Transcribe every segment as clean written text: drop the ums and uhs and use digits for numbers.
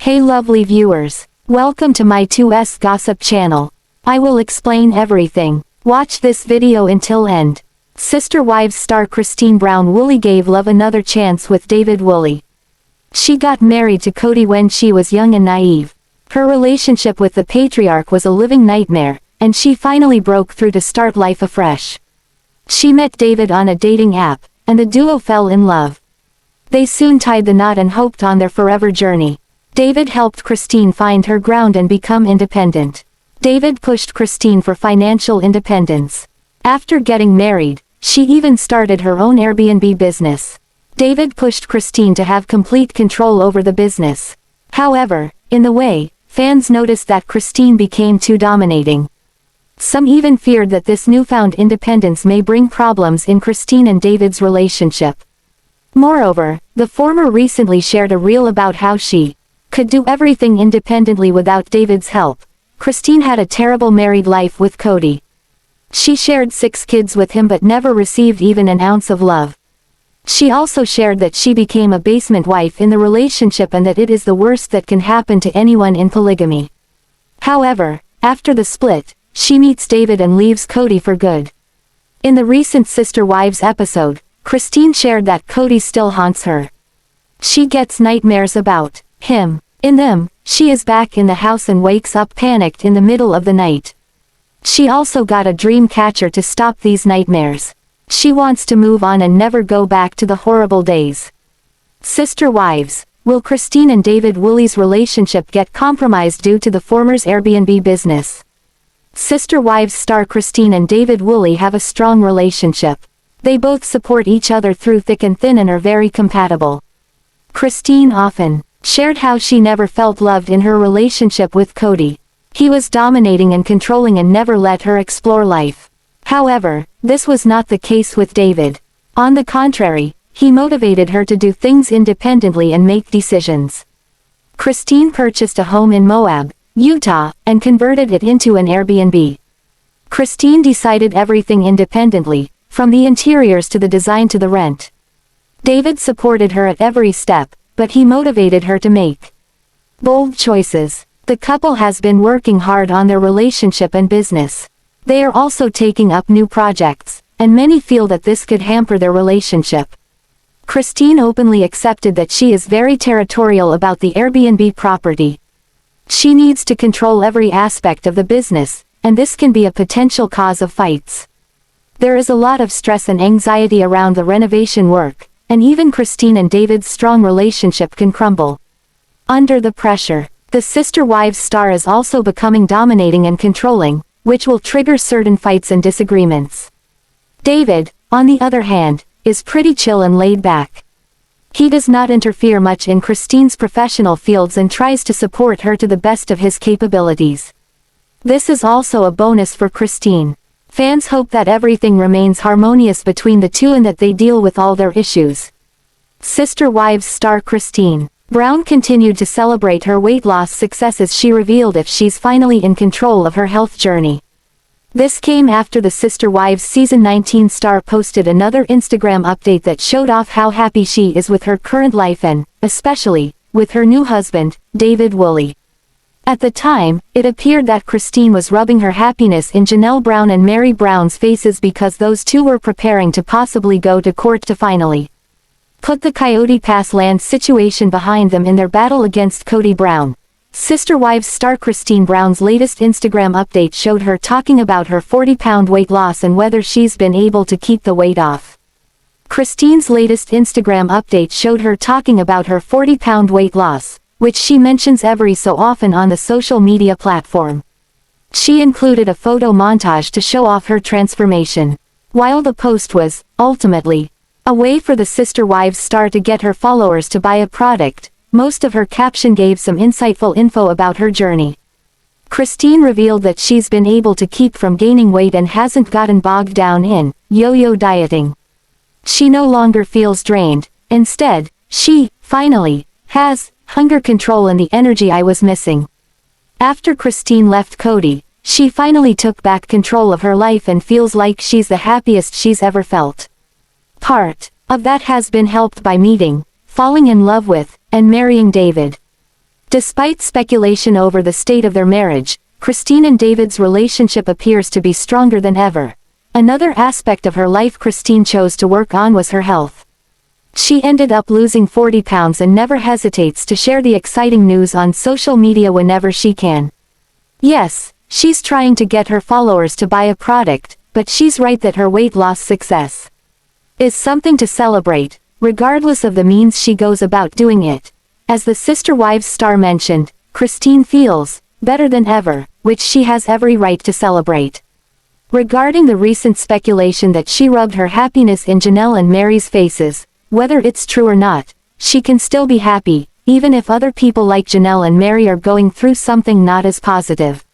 Hey lovely viewers, welcome to my 2S Gossip channel. I will explain everything. Watch this video until end. Sister Wives star Christine Brown Woolley gave love another chance with Devid Woolley. She got married to Kody when she was young and naive. Her relationship with the patriarch was a living nightmare, and she finally broke through to start life afresh. She met Devid on a dating app, and the duo fell in love. They soon tied the knot and hoped on their forever journey. Devid helped Christine find her ground and become independent. Devid pushed Christine for financial independence. After getting married, she even started her own Airbnb business. Devid pushed Christine to have complete control over the business. However, in the way, fans noticed that Christine became too dominating. Some even feared that this newfound independence may bring problems in Christine and Devid's relationship. Moreover, the former recently shared a reel about how she could do everything independently without Devid's help. Christine had a terrible married life with Kody. She shared 6 kids with him but never received even an ounce of love. She also shared that she became a basement wife in the relationship and that it is the worst that can happen to anyone in polygamy. However, after the split, she meets Devid and leaves Kody for good. In the recent Sister Wives episode, Christine shared that Kody still haunts her. She gets nightmares about him. In them, she is back in the house and wakes up panicked in the middle of the night. She also got a dream catcher to stop these nightmares. She wants to move on and never go back to the horrible days. Sister Wives, will Christine and Devid Woolley's relationship get compromised due to the former's Airbnb business? Sister Wives star Christine and Devid Woolley have a strong relationship. They both support each other through thick and thin and are very compatible. Christine often shared how she never felt loved in her relationship with Kody. He was dominating and controlling and never let her explore life. However, this was not the case with Devid. On the contrary, he motivated her to do things independently and make decisions. Christine purchased a home in Moab, Utah, and converted it into an Airbnb. Christine decided everything independently, from the interiors to the design to the rent. Devid supported her at every step, but he motivated her to make bold choices. The couple has been working hard on their relationship and business. They are also taking up new projects, and many feel that this could hamper their relationship. Christine openly accepted that she is very territorial about the Airbnb property. She needs to control every aspect of the business, and this can be a potential cause of fights. There is a lot of stress and anxiety around the renovation work, and even Christine and Devid's strong relationship can crumble under the pressure. The Sister Wives star is also becoming dominating and controlling, which will trigger certain fights and disagreements. Devid, on the other hand, is pretty chill and laid back. He does not interfere much in Christine's professional fields and tries to support her to the best of his capabilities. This is also a bonus for Christine. Fans hope that everything remains harmonious between the two and that they deal with all their issues. Sister Wives star Christine Brown continued to celebrate her weight loss success as she revealed if she's finally in control of her health journey. This came after the Sister Wives Season 19 star posted another Instagram update that showed off how happy she is with her current life and, especially, with her new husband, Devid Woolley. At the time, it appeared that Christine was rubbing her happiness in Janelle Brown and Meri Brown's faces because those two were preparing to possibly go to court to finally put the Coyote Pass land situation behind them in their battle against Kody Brown. Sister Wives star Christine Brown's latest Instagram update showed her talking about her 40-pound weight loss and whether she's been able to keep the weight off. Christine's latest Instagram update showed her talking about her 40-pound weight loss, which she mentions every so often on the social media platform. She included a photo montage to show off her transformation. While the post was, ultimately, a way for the Sister Wives star to get her followers to buy a product, most of her caption gave some insightful info about her journey. Christine revealed that she's been able to keep from gaining weight and hasn't gotten bogged down in yo-yo dieting. She no longer feels drained. Instead, she, finally, has hunger control and the energy I was missing. After Christine left Kody, she finally took back control of her life and feels like she's the happiest she's ever felt. Part of that has been helped by meeting, falling in love with, and marrying Devid. Despite speculation over the state of their marriage, Christine and Devid's relationship appears to be stronger than ever. Another aspect of her life Christine chose to work on was her health. She ended up losing 40 pounds and never hesitates to share the exciting news on social media whenever she can. Yes, she's trying to get her followers to buy a product, but she's right that her weight loss success is something to celebrate, regardless of the means she goes about doing it. As the Sister Wives star mentioned, Christine feels better than ever, which she has every right to celebrate. Regarding the recent speculation that she rubbed her happiness in Janelle and Meri's faces, whether it's true or not, she can still be happy, even if other people like Janelle and Meri are going through something not as positive.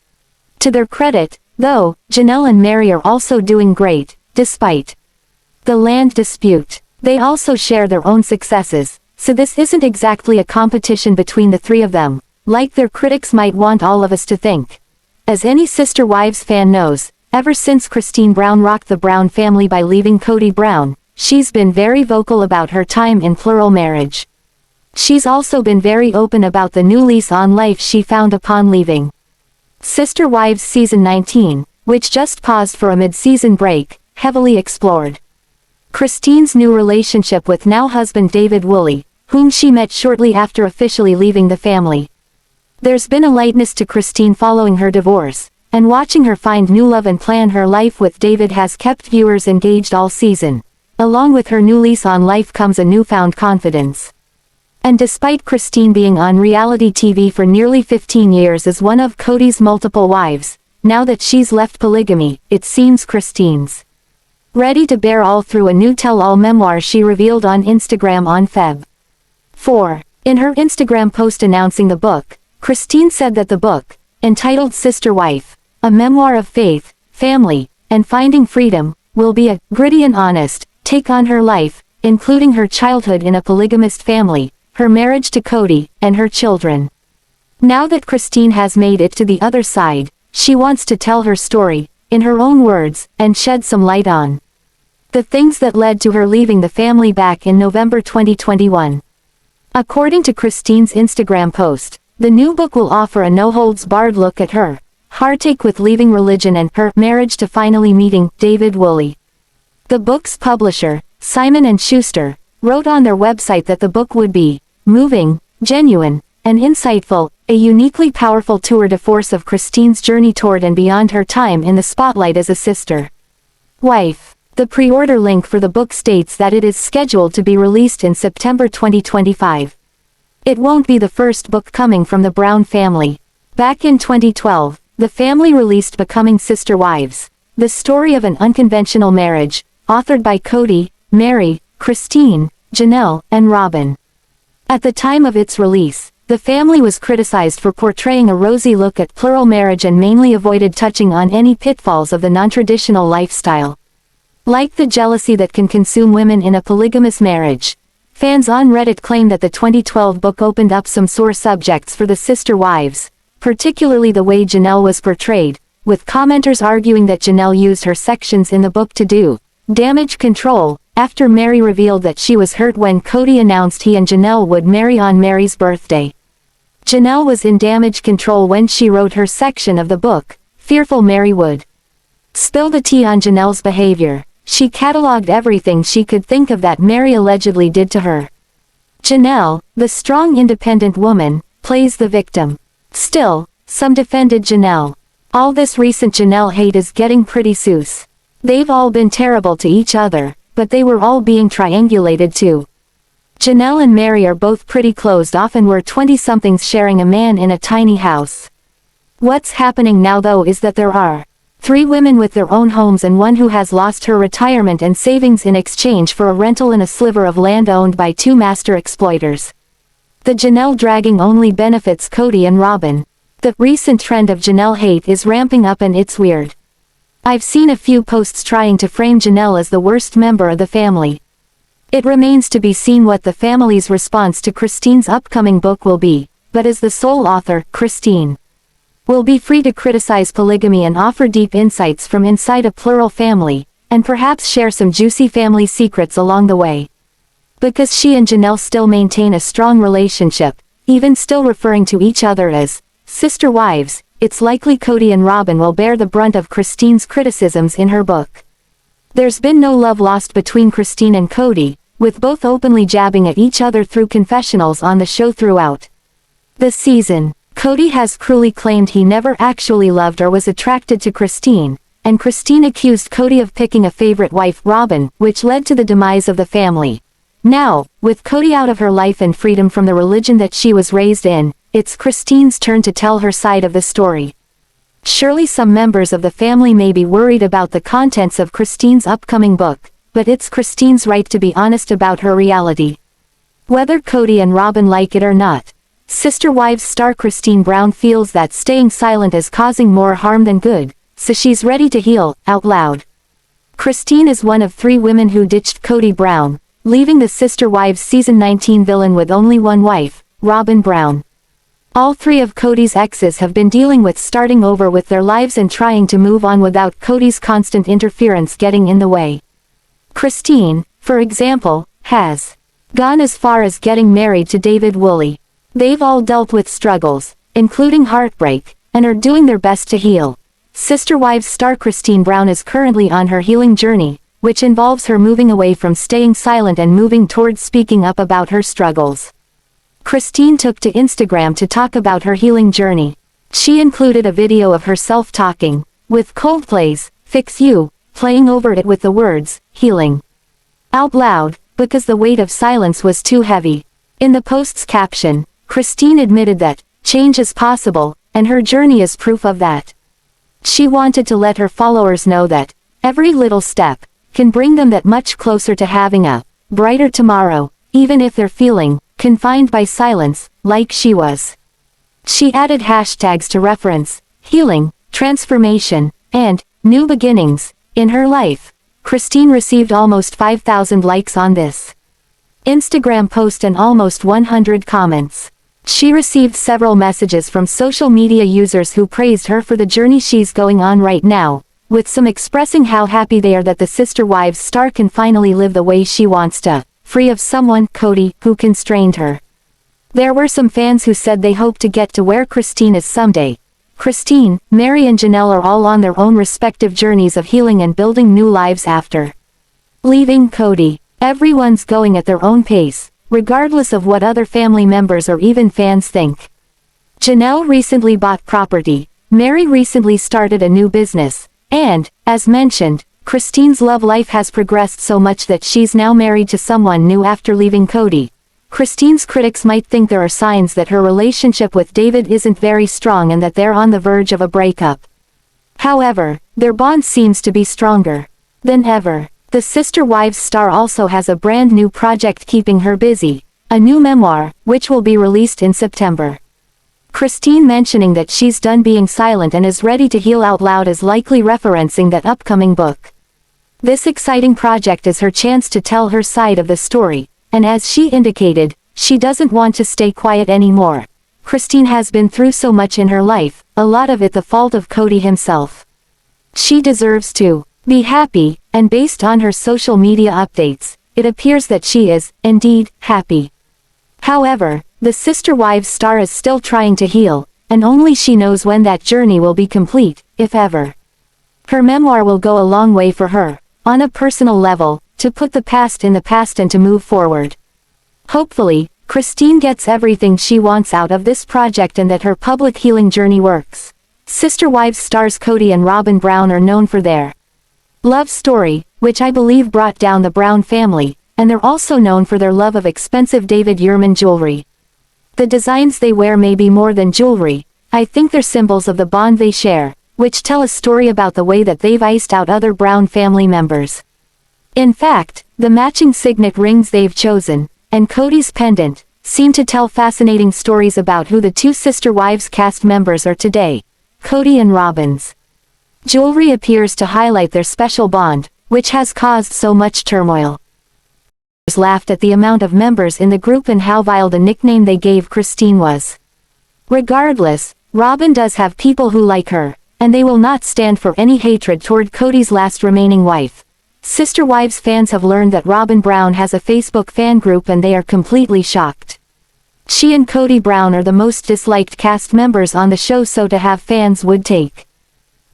To their credit, though, Janelle and Meri are also doing great, despite the land dispute. They also share their own successes, so this isn't exactly a competition between the three of them, like their critics might want all of us to think. As any Sister Wives fan knows, ever since Christine Brown rocked the Brown family by leaving Kody Brown, she's been very vocal about her time in plural marriage. She's also been very open about the new lease on life she found upon leaving Sister Wives Season 19, which just paused for a mid-season break, heavily explored Christine's new relationship with now-husband Devid Woolley, whom she met shortly after officially leaving the family. There's been a lightness to Christine following her divorce, and watching her find new love and plan her life with Devid has kept viewers engaged all season. Along with her new lease on life comes a newfound confidence. And despite Christine being on reality TV for nearly 15 years as one of Kody's multiple wives, now that she's left polygamy, it seems Christine's ready to bear all through a new tell-all memoir she revealed on Instagram on Feb. 4. In her Instagram post announcing the book, Christine said that the book, entitled Sister Wife, a memoir of faith, family, and finding freedom, will be a gritty and honest take on her life, including her childhood in a polygamist family, her marriage to Kody, and her children. Now that Christine has made it to the other side, she wants to tell her story, in her own words, and shed some light on the things that led to her leaving the family back in November 2021. According to Christine's Instagram post, the new book will offer a no-holds-barred look at her heartache with leaving religion and her marriage to finally meeting Devid Woolley. The book's publisher, Simon & Schuster, wrote on their website that the book would be moving, genuine, and insightful, a uniquely powerful tour de force of Christine's journey toward and beyond her time in the spotlight as a sister wife. The pre-order link for the book states that it is scheduled to be released in September 2025. It won't be the first book coming from the Brown family. Back in 2012, the family released Becoming Sister Wives, the story of an unconventional marriage, authored by Kody, Meri, Christine, Janelle, and Robyn. At the time of its release, the family was criticized for portraying a rosy look at plural marriage and mainly avoided touching on any pitfalls of the non-traditional lifestyle, like the jealousy that can consume women in a polygamous marriage. Fans on Reddit claim that the 2012 book opened up some sore subjects for the Sister Wives, particularly the way Janelle was portrayed, with commenters arguing that Janelle used her sections in the book to do damage control, after Meri revealed that she was hurt when Kody announced he and Janelle would marry on Meri's birthday. Janelle was in damage control when she wrote her section of the book, fearful Meri would spill the tea on Janelle's behavior. She cataloged everything she could think of that Meri allegedly did to her. Janelle, the strong independent woman, plays the victim. Still, some defended Janelle. All this recent Janelle hate is getting pretty sus. They've all been terrible to each other, but they were all being triangulated too. Janelle and Meri are both pretty closed off and were 20-somethings sharing a man in a tiny house. What's happening now though is that there are 3 women with their own homes and one who has lost her retirement and savings in exchange for a rental in a sliver of land owned by 2 master exploiters. The Janelle dragging only benefits Kody and Robyn. The recent trend of Janelle hate is ramping up and it's weird. I've seen a few posts trying to frame Janelle as the worst member of the family. It remains to be seen what the family's response to Christine's upcoming book will be, but as the sole author, Christine will be free to criticize polygamy and offer deep insights from inside a plural family, and perhaps share some juicy family secrets along the way. Because she and Janelle still maintain a strong relationship, even still referring to each other as sister wives. It's likely Kody and Robyn will bear the brunt of Christine's criticisms in her book. There's been no love lost between Christine and Kody, with both openly jabbing at each other through confessionals on the show throughout the season. Kody has cruelly claimed he never actually loved or was attracted to Christine, and Christine accused Kody of picking a favorite wife, Robyn, which led to the demise of the family. Now, with Kody out of her life and freedom from the religion that she was raised in, it's Christine's turn to tell her side of the story. Surely some members of the family may be worried about the contents of Christine's upcoming book, but it's Christine's right to be honest about her reality. Whether Kody and Robyn like it or not, Sister Wives star Christine Brown feels that staying silent is causing more harm than good, so she's ready to heal, out loud. Christine is one of 3 women who ditched Kody Brown, leaving the Sister Wives season 19 villain with only one wife, Robyn Brown. All 3 of Kody's exes have been dealing with starting over with their lives and trying to move on without Kody's constant interference getting in the way. Christine, for example, has gone as far as getting married to Devid. They've all dealt with struggles, including heartbreak, and are doing their best to heal. Sister Wives star Christine Brown is currently on her healing journey, which involves her moving away from staying silent and moving towards speaking up about her struggles. Christine took to Instagram to talk about her healing journey. She included a video of herself talking, with Coldplay's Fix You, playing over it with the words, healing, out loud, because the weight of silence was too heavy. In the post's caption, Christine admitted that change is possible, and her journey is proof of that. She wanted to let her followers know that every little step can bring them that much closer to having a brighter tomorrow, even if they're feeling confined by silence, like she was. She added hashtags to reference healing, transformation, and new beginnings in her life. Christine received almost 5,000 likes on this Instagram post and almost 100 comments. She received several messages from social media users who praised her for the journey she's going on right now, with some expressing how happy they are that the Sister Wives star can finally live the way she wants to, free of someone, Kody, who constrained her. There were some fans who said they hope to get to where Christine is someday. Christine, Meri and Janelle are all on their own respective journeys of healing and building new lives after leaving Kody. Everyone's going at their own pace, regardless of what other family members or even fans think. Janelle recently bought property, Meri recently started a new business, and, as mentioned, Christine's love life has progressed so much that she's now married to someone new after leaving Kody. Christine's critics might think there are signs that her relationship with Devid isn't very strong and that they're on the verge of a breakup. However, their bond seems to be stronger than ever. The Sister Wives star also has a brand new project keeping her busy, a new memoir, which will be released in September. Christine mentioning that she's done being silent and is ready to heal out loud is likely referencing that upcoming book. This exciting project is her chance to tell her side of the story, and as she indicated, she doesn't want to stay quiet anymore. Christine has been through so much in her life, a lot of it the fault of Kody himself. She deserves to be happy, and based on her social media updates, it appears that she is, indeed, happy. However, the Sister Wives star is still trying to heal, and only she knows when that journey will be complete, if ever. Her memoir will go a long way for her, on a personal level, to put the past in the past and to move forward. Hopefully, Christine gets everything she wants out of this project and that her public healing journey works. Sister Wives stars Kody and Robyn Brown are known for their love story, which I believe brought down the Brown family, and they're also known for their love of expensive David Yurman jewelry. The designs they wear may be more than jewelry, I think they're symbols of the bond they share, which tell a story about the way that they've iced out other Brown family members. In fact, the matching signet rings they've chosen, and Kody's pendant, seem to tell fascinating stories about who the 2 Sister Wives cast members are today. Kody and Robyn's jewelry appears to highlight their special bond, which has caused so much turmoil. Laughed at the amount of members in the group and how vile the nickname they gave Christine was. Regardless, Robyn does have people who like her, and they will not stand for any hatred toward Kody's last remaining wife. Sister Wives fans have learned that Robyn Brown has a Facebook fan group and they are completely shocked. She and Kody Brown are the most disliked cast members on the show, so to have fans would take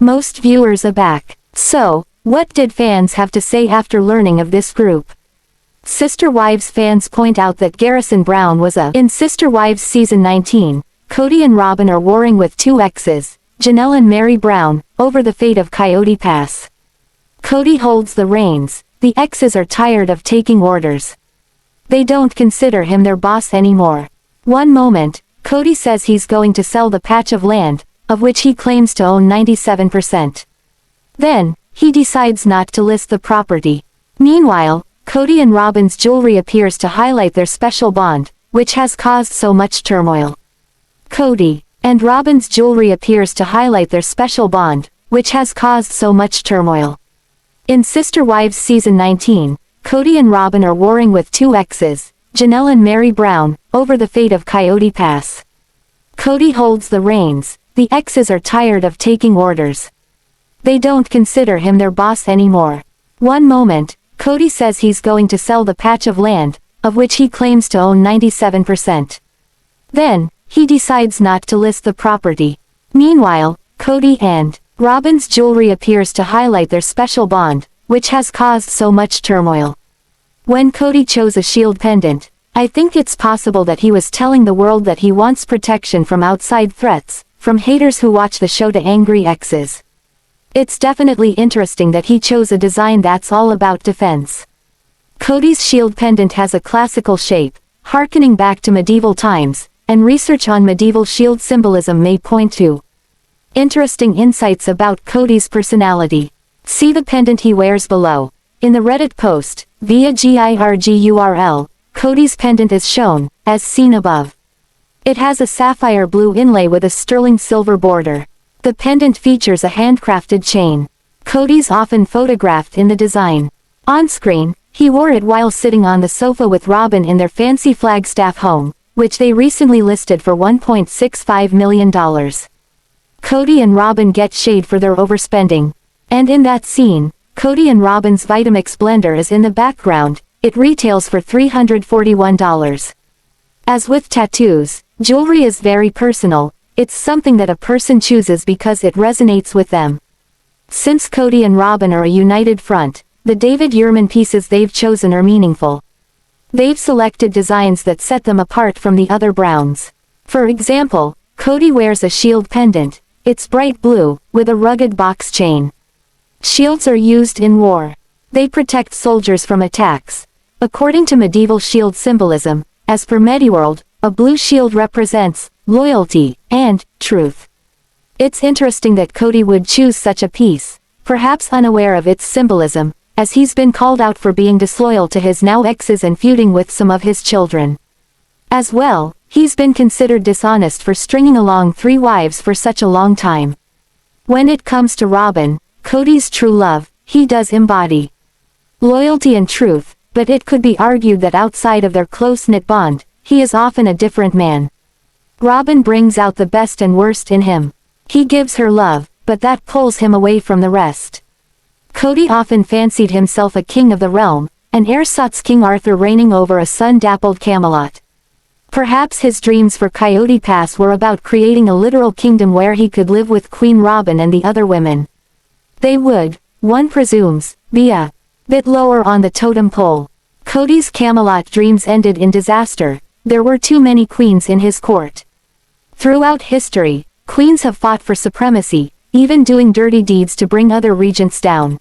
most viewers aback. So, what did fans have to say after learning of this group? Sister Wives fans point out that Garrison Brown was in Sister Wives season 19, Kody and Robyn are warring with two exes, Janelle and Meri Brown, over the fate of Coyote Pass. Kody holds the reins. The exes are tired of taking orders. They don't consider him their boss anymore. One moment, Kody says he's going to sell the patch of land, of which he claims to own 97%. Then, he decides not to list the property. Meanwhile, Kody and Robyn's jewelry appears to highlight their special bond, which has caused so much turmoil. Kody and Robyn's jewelry appears to highlight their special bond, which has caused so much turmoil. In Sister Wives season 19, Kody and Robyn are warring with two exes, Janelle and Meri Brown, over the fate of Coyote Pass. Kody holds the reins. The exes are tired of taking orders. They don't consider him their boss anymore. One moment, Kody says he's going to sell the patch of land, of which he claims to own 97%. Then, he decides not to list the property. Meanwhile, Kody and Robyn's jewelry appears to highlight their special bond, which has caused so much turmoil. When Kody chose a shield pendant, I think it's possible that he was telling the world that he wants protection from outside threats, from haters who watch the show to angry exes. It's definitely interesting that he chose a design that's all about defense. Kody's shield pendant has a classical shape, harkening back to medieval times, and research on medieval shield symbolism may point to interesting insights about Kody's personality. See the pendant he wears below. In the Reddit post, via GIRG URL, Kody's pendant is shown, as seen above. It has a sapphire blue inlay with a sterling silver border. The pendant features a handcrafted chain. Kody's often photographed in the design. On screen, he wore it while sitting on the sofa with Robyn in their fancy Flagstaff home, which they recently listed for $1.65 million. Kody and Robyn get shade for their overspending. And in that scene, Kody and Robyn's Vitamix blender is in the background. It retails for $341. As with tattoos, jewelry is very personal. It's something that a person chooses because it resonates with them. Since Kody and Robyn are a united front, the Devid pieces they've chosen are meaningful. They've selected designs that set them apart from the other Browns. For example, Kody wears a shield pendant. It's bright blue, with a rugged box chain. Shields are used in war. They protect soldiers from attacks. According to medieval shield symbolism, as per Mediworld, a blue shield represents loyalty and truth. It's interesting that Kody would choose such a piece, perhaps unaware of its symbolism, as he's been called out for being disloyal to his now exes and feuding with some of his children. As well, he's been considered dishonest for stringing along 3 wives for such a long time. When it comes to Robyn, Kody's true love, he does embody loyalty and truth, but it could be argued that outside of their close-knit bond, he is often a different man. Robyn brings out the best and worst in him. He gives her love, but that pulls him away from the rest. Kody often fancied himself a king of the realm, an ersatz King Arthur reigning over a sun-dappled Camelot. Perhaps his dreams for Coyote Pass were about creating a literal kingdom where he could live with Queen Robyn and the other women. They would, one presumes, be a bit lower on the totem pole. Kody's Camelot dreams ended in disaster. There were too many queens in his court. Throughout history, queens have fought for supremacy, even doing dirty deeds to bring other regents down.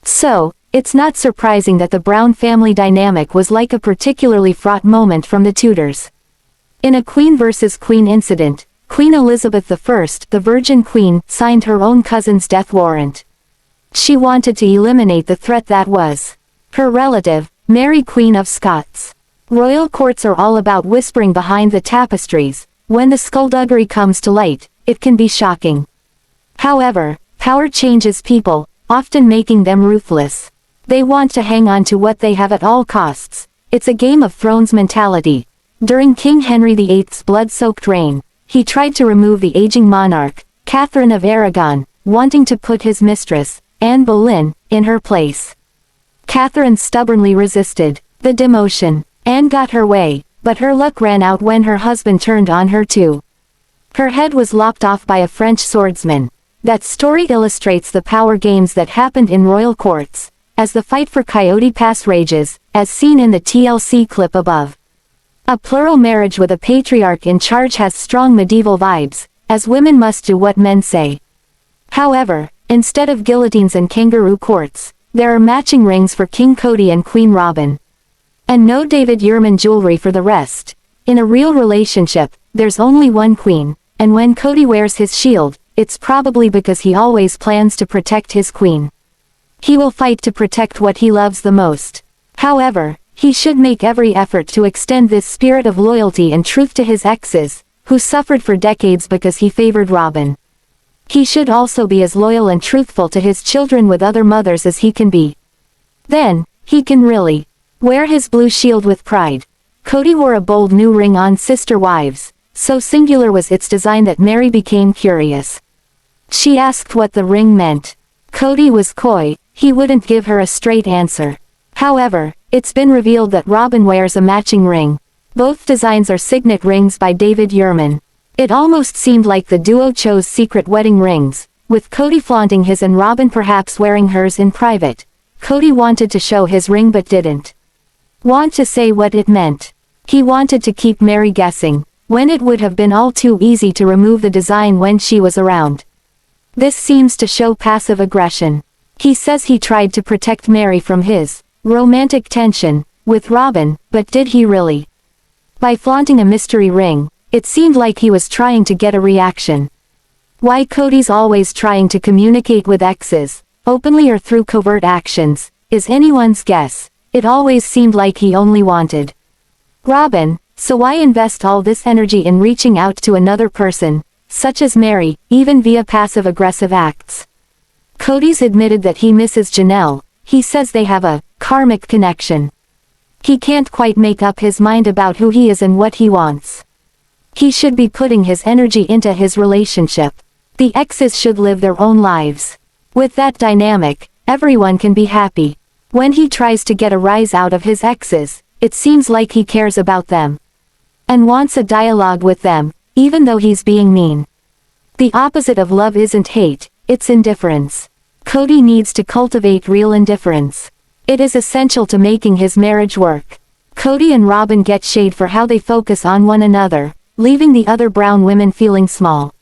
So, it's not surprising that the Brown family dynamic was like a particularly fraught moment from the Tudors. In a queen versus queen incident, Queen Elizabeth I, the Virgin Queen, signed her own cousin's death warrant. She wanted to eliminate the threat that was her relative, Mary Queen of Scots. Royal courts are all about whispering behind the tapestries. When the skullduggery comes to light, it can be shocking. However, power changes people, often making them ruthless. They want to hang on to what they have at all costs. It's a Game of Thrones mentality. During King Henry VIII's blood-soaked reign, he tried to remove the aging monarch, Catherine of Aragon, wanting to put his mistress, Anne Boleyn, in her place. Catherine stubbornly resisted the demotion. Anne got her way, but her luck ran out when her husband turned on her too. Her head was lopped off by a French swordsman. That story illustrates the power games that happened in royal courts, as the fight for Coyote Pass rages, as seen in the TLC clip above. A plural marriage with a patriarch in charge has strong medieval vibes, as women must do what men say. However, instead of guillotines and kangaroo courts, there are matching rings for King Kody and Queen Robyn. And no David Yurman jewelry for the rest. In a real relationship, there's only one queen, and when Kody wears his shield, it's probably because he always plans to protect his queen. He will fight to protect what he loves the most. However, he should make every effort to extend this spirit of loyalty and truth to his exes, who suffered for decades because he favored Robyn. He should also be as loyal and truthful to his children with other mothers as he can be. Then, he can really wear his blue shield with pride. Kody wore a bold new ring on Sister Wives, so singular was its design that Meri became curious. She asked what the ring meant. Kody was coy, he wouldn't give her a straight answer. However, it's been revealed that Robyn wears a matching ring. Both designs are signet rings by David Yurman. It almost seemed like the duo chose secret wedding rings, with Kody flaunting his and Robyn perhaps wearing hers in private. Kody wanted to show his ring but didn't want to say what it meant. He wanted to keep Meri guessing, when it would have been all too easy to remove the design when she was around. This seems to show passive aggression. He says he tried to protect Meri from his romantic tension with Robyn, but did he really? By flaunting a mystery ring, it seemed like he was trying to get a reaction. Why Kody's always trying to communicate with exes, openly or through covert actions, is anyone's guess. It always seemed like he only wanted Robyn, so why invest all this energy in reaching out to another person, such as Meri, even via passive-aggressive acts? Kody's admitted that he misses Janelle. He says they have a karmic connection. He can't quite make up his mind about who he is and what he wants. He should be putting his energy into his relationship. The exes should live their own lives. With that dynamic, everyone can be happy. When he tries to get a rise out of his exes, it seems like he cares about them and wants a dialogue with them, even though he's being mean. The opposite of love isn't hate, it's indifference. Kody needs to cultivate real indifference. It is essential to making his marriage work. Kody and Robyn get shade for how they focus on one another, leaving the other brown women feeling small.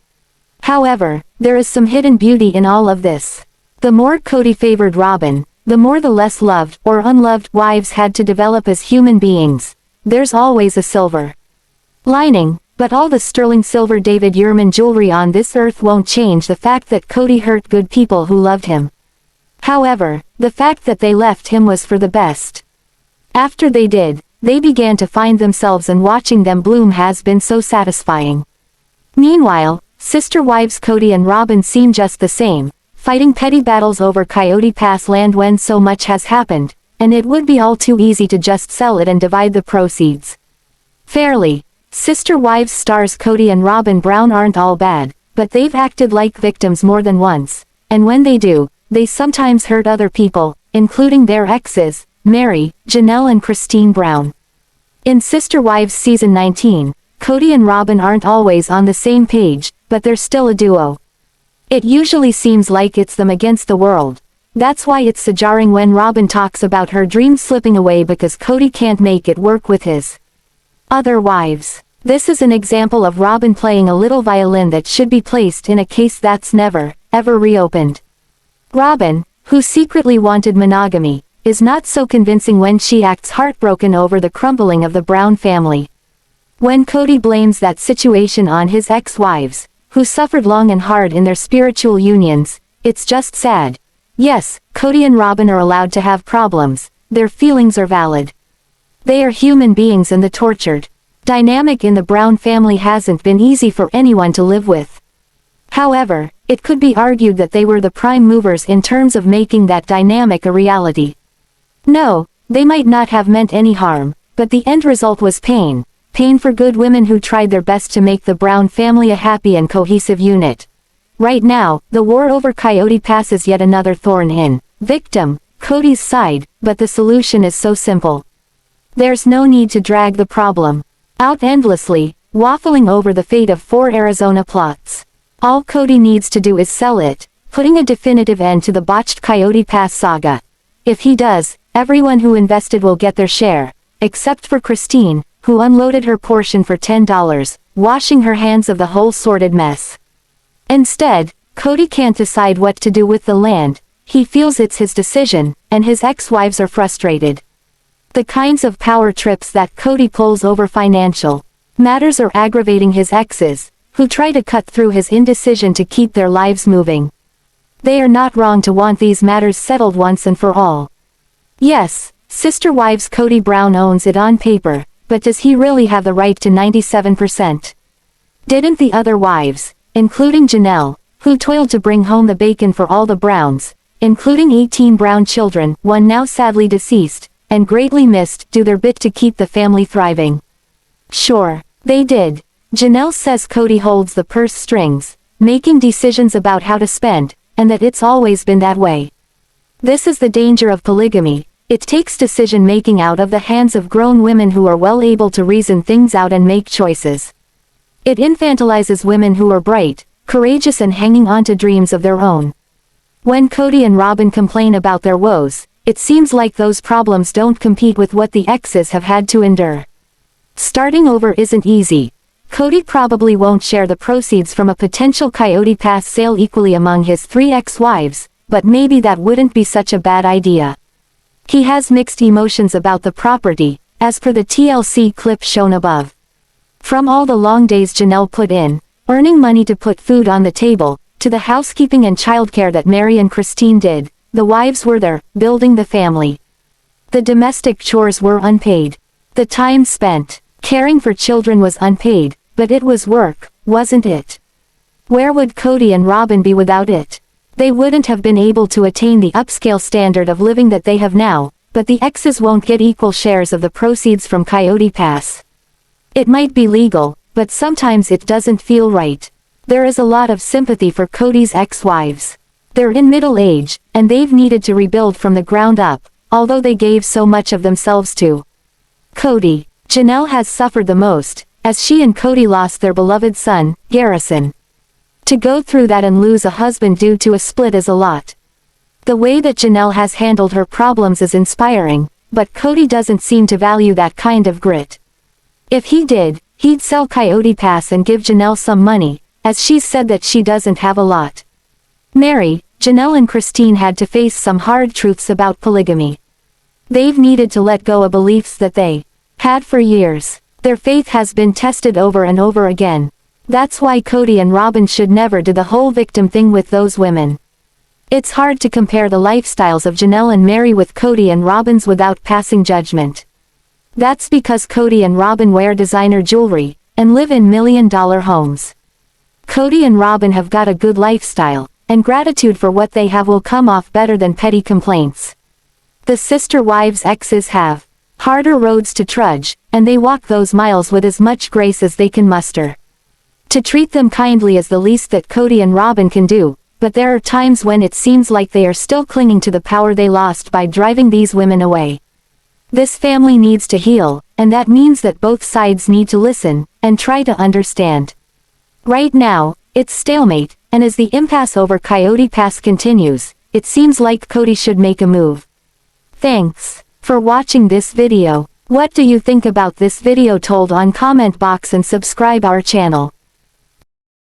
However, there is some hidden beauty in all of this. The more Kody favored Robyn, the more the less loved or unloved wives had to develop as human beings. There's always a silver lining, but all the sterling silver David Yurman jewelry on this earth won't change the fact that Kody hurt good people who loved him. However, the fact that they left him was for the best. After they did, they began to find themselves, and watching them bloom has been so satisfying. Meanwhile, sister wives Kody and Robyn seem just the same, fighting petty battles over Coyote Pass land when so much has happened, and it would be all too easy to just sell it and divide the proceeds fairly. Sister Wives stars Kody and Robyn Brown aren't all bad, but they've acted like victims more than once, and when they do, they sometimes hurt other people, including their exes, Meri, Janelle and Christine Brown. In Sister Wives Season 19, Kody and Robyn aren't always on the same page, but they're still a duo. It usually seems like it's them against the world. That's why it's so jarring when Robyn talks about her dreams slipping away because Kody can't make it work with his other wives. This is an example of Robyn playing a little violin that should be placed in a case that's never, ever reopened. Robyn, who secretly wanted monogamy, is not so convincing when she acts heartbroken over the crumbling of the Brown family. When Kody blames that situation on his ex-wives, who suffered long and hard in their spiritual unions, it's just sad. Yes, Kody and Robyn are allowed to have problems, their feelings are valid. They are human beings, and the tortured dynamic in the Brown family hasn't been easy for anyone to live with. However, it could be argued that they were the prime movers in terms of making that dynamic a reality. No, they might not have meant any harm, but the end result was pain. Pain for good women who tried their best to make the Brown family a happy and cohesive unit. Right now, the war over Coyote Pass is yet another thorn in victim Kody's side, but the solution is so simple. There's no need to drag the problem. out endlessly, waffling over the fate of 4 Arizona plots. All Kody needs to do is sell it, putting a definitive end to the botched Coyote Pass saga. If he does, everyone who invested will get their share, except for Christine, who unloaded her portion for $10, washing her hands of the whole sordid mess. Instead, Kody can't decide what to do with the land. He feels it's his decision, and his ex-wives are frustrated. The kinds of power trips that Kody pulls over financial matters are aggravating his exes, who try to cut through his indecision to keep their lives moving. They are not wrong to want these matters settled once and for all. Yes, Sister Wives Kody Brown owns it on paper, but does he really have the right to 97%? Didn't the other wives, including Janelle, who toiled to bring home the bacon for all the Browns, including 18 Brown children, one now sadly deceased, and greatly missed, do their bit to keep the family thriving? Sure, they did. Janelle says Kody holds the purse strings, making decisions about how to spend, and that it's always been that way. This is the danger of polygamy. It takes decision-making out of the hands of grown women who are well able to reason things out and make choices. It infantilizes women who are bright, courageous and hanging on to dreams of their own. When Kody and Robyn complain about their woes, it seems like those problems don't compete with what the exes have had to endure. Starting over isn't easy. Kody probably won't share the proceeds from a potential Coyote Pass sale equally among his 3 ex-wives, but maybe that wouldn't be such a bad idea. He has mixed emotions about the property, as per the TLC clip shown above. From all the long days Janelle put in, earning money to put food on the table, to the housekeeping and childcare that Meri and Christine did, the wives were there, building the family. The domestic chores were unpaid. The time spent caring for children was unpaid, but it was work, wasn't it? Where would Kody and Robyn be without it? They wouldn't have been able to attain the upscale standard of living that they have now, but the exes won't get equal shares of the proceeds from Coyote Pass. It might be legal, but sometimes it doesn't feel right. There is a lot of sympathy for Kody's ex-wives. They're in middle age, and they've needed to rebuild from the ground up, although they gave so much of themselves to Kody. Janelle has suffered the most, as she and Kody lost their beloved son, Garrison. To go through that and lose a husband due to a split is a lot. The way that Janelle has handled her problems is inspiring, but Kody doesn't seem to value that kind of grit. If he did, he'd sell Coyote Pass and give Janelle some money, as she's said that she doesn't have a lot. Meri, Janelle and Christine had to face some hard truths about polygamy. They've needed to let go of beliefs that they had for years. Their faith has been tested over and over again. That's why Kody and Robyn should never do the whole victim thing with those women. It's hard to compare the lifestyles of Janelle and Meri with Kody and Robyn's without passing judgment. That's because Kody and Robyn wear designer jewelry, and live in million-dollar homes. Kody and Robyn have got a good lifestyle, and gratitude for what they have will come off better than petty complaints. The sister wives' exes have harder roads to trudge, and they walk those miles with as much grace as they can muster. To treat them kindly is the least that Kody and Robyn can do, but there are times when it seems like they are still clinging to the power they lost by driving these women away. This family needs to heal, and that means that both sides need to listen, and try to understand. Right now, it's stalemate, and as the impasse over Coyote Pass continues, it seems like Kody should make a move. Thanks for watching this video. What do you think about this video? Told on comment box and subscribe our channel.